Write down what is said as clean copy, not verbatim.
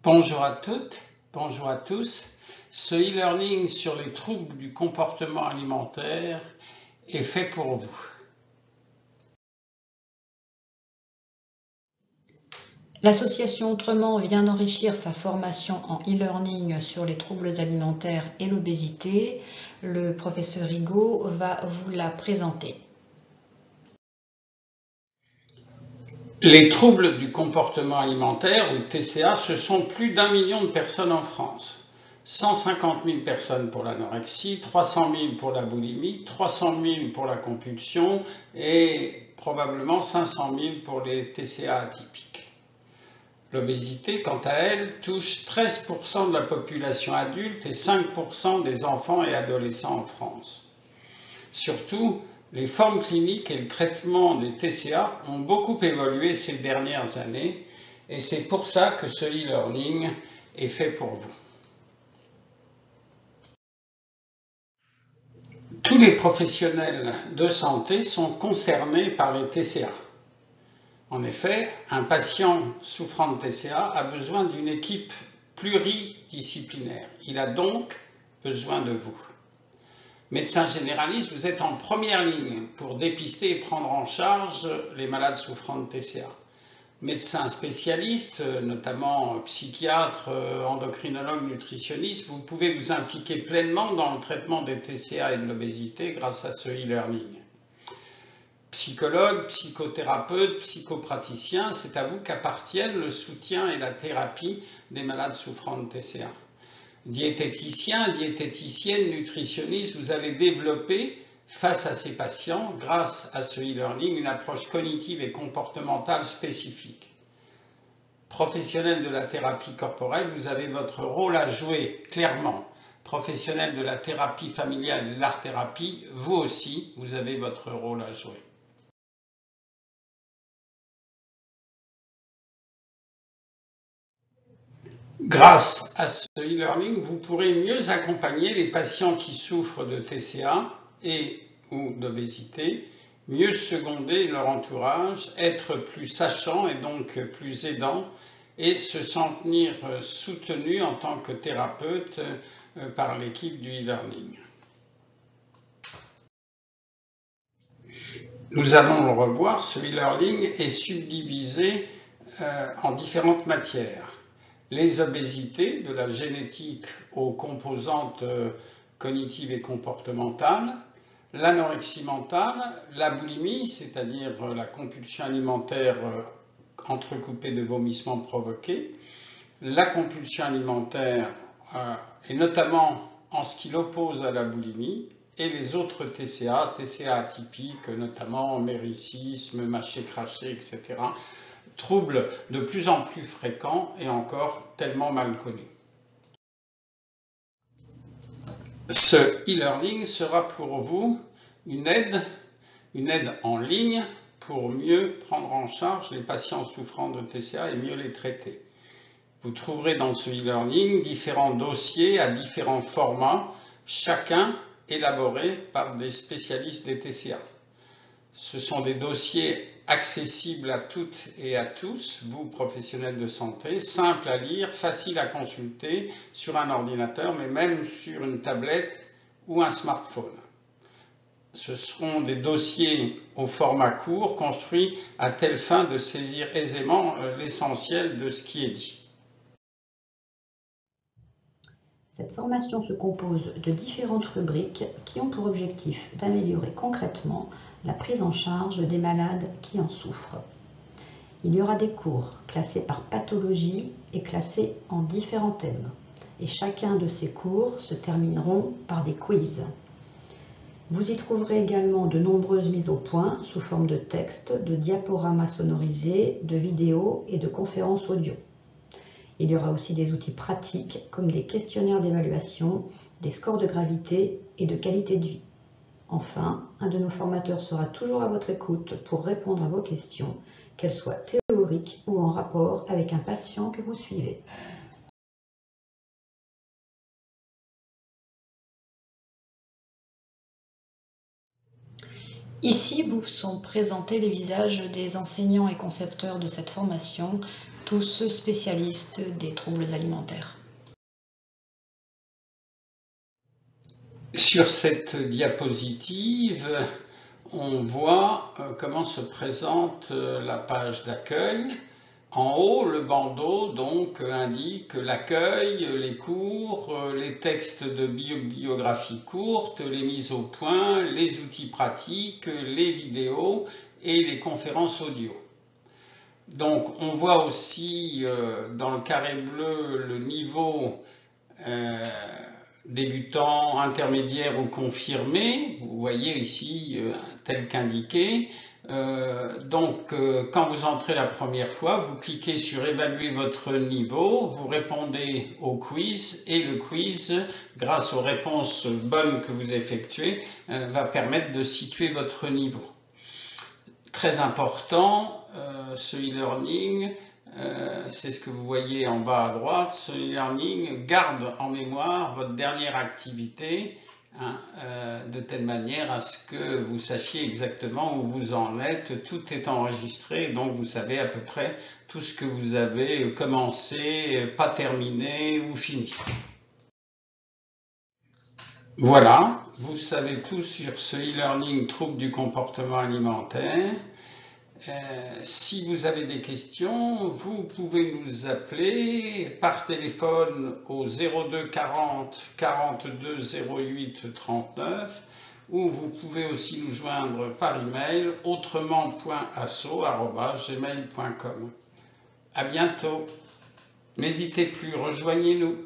Bonjour à toutes, bonjour à tous. Ce e-learning sur les troubles du comportement alimentaire est fait pour vous. L'association Autrement vient d'enrichir sa formation en e-learning sur les troubles alimentaires et l'obésité. Le professeur Rigaud va vous la présenter. Les troubles du comportement alimentaire, ou TCA, ce sont plus d'1 million de personnes en France. 150 000 personnes pour l'anorexie, 300 000 pour la boulimie, 300 000 pour la compulsion et probablement 500 000 pour les TCA atypiques. L'obésité, quant à elle, touche 13% de la population adulte et 5% des enfants et adolescents en France. Surtout, les formes cliniques et le traitement des TCA ont beaucoup évolué ces dernières années et c'est pour ça que ce e-learning est fait pour vous. Tous les professionnels de santé sont concernés par les TCA. En effet, un patient souffrant de TCA a besoin d'une équipe pluridisciplinaire. Il a donc besoin de vous. Médecin généraliste, vous êtes en première ligne pour dépister et prendre en charge les malades souffrant de TCA. Médecin spécialiste, notamment psychiatre, endocrinologue, nutritionniste, vous pouvez vous impliquer pleinement dans le traitement des TCA et de l'obésité grâce à ce e-learning. Psychologue, psychothérapeute, psychopraticien, c'est à vous qu'appartiennent le soutien et la thérapie des malades souffrant de TCA. Diététicien, diététicienne, nutritionniste, vous allez développer face à ces patients, grâce à ce e-learning, une approche cognitive et comportementale spécifique. Professionnel de la thérapie corporelle, vous avez votre rôle à jouer clairement. Professionnel de la thérapie familiale et de l'art-thérapie, vous aussi, vous avez votre rôle à jouer. Grâce à ce e-learning, vous pourrez mieux accompagner les patients qui souffrent de TCA et ou d'obésité, mieux seconder leur entourage, être plus sachant et donc plus aidant et se sentir soutenu en tant que thérapeute par l'équipe du e-learning. Nous allons le revoir, ce e-learning est subdivisé en différentes matières. Les obésités, de la génétique aux composantes cognitives et comportementales, l'anorexie mentale, la boulimie, c'est-à-dire la compulsion alimentaire entrecoupée de vomissements provoqués, la compulsion alimentaire, et notamment en ce qui l'oppose à la boulimie, et les autres TCA, TCA atypiques, notamment méricisme, mâcher-cracher, etc., troubles de plus en plus fréquents et encore tellement mal connus. Ce e-learning sera pour vous une aide en ligne pour mieux prendre en charge les patients souffrant de TCA et mieux les traiter. Vous trouverez dans ce e-learning différents dossiers à différents formats, chacun élaboré par des spécialistes des TCA. Ce sont des dossiers accessibles à toutes et à tous, vous professionnels de santé, simples à lire, faciles à consulter sur un ordinateur, mais même sur une tablette ou un smartphone. Ce seront des dossiers au format court, construits à telle fin de saisir aisément l'essentiel de ce qui est dit. Cette formation se compose de différentes rubriques qui ont pour objectif d'améliorer concrètement la prise en charge des malades qui en souffrent. Il y aura des cours classés par pathologie et classés en différents thèmes. Et chacun de ces cours se termineront par des quiz. Vous y trouverez également de nombreuses mises au point sous forme de textes, de diaporamas sonorisés, de vidéos et de conférences audio. Il y aura aussi des outils pratiques comme des questionnaires d'évaluation, des scores de gravité et de qualité de vie. Enfin, un de nos formateurs sera toujours à votre écoute pour répondre à vos questions, qu'elles soient théoriques ou en rapport avec un patient que vous suivez. Ici vous sont présentés les visages des enseignants et concepteurs de cette formation, tous spécialistes des troubles alimentaires. Sur cette diapositive, on voit comment se présente la page d'accueil. En haut, le bandeau donc indique l'accueil, les cours, les textes de biographie courte, les mises au point, les outils pratiques, les vidéos et les conférences audio. Donc on voit aussi dans le carré bleu le niveau débutant, intermédiaire ou confirmé. Vous voyez ici tel qu'indiqué. Quand vous entrez la première fois, vous cliquez sur évaluer votre niveau, vous répondez au quiz et le quiz, grâce aux réponses bonnes que vous effectuez, va permettre de situer votre niveau. Très important, ce e-learning, c'est ce que vous voyez en bas à droite, ce e-learning garde en mémoire votre dernière activité, de telle manière à ce que vous sachiez exactement où vous en êtes. Tout est enregistré, donc vous savez à peu près tout ce que vous avez commencé, pas terminé ou fini. Voilà, vous savez tout sur ce e-learning troubles du comportement alimentaire. Si vous avez des questions, vous pouvez nous appeler par téléphone au 02 40 42 08 39 ou vous pouvez aussi nous joindre par email autrement.asso@gmail.com. À bientôt. N'hésitez plus, rejoignez-nous.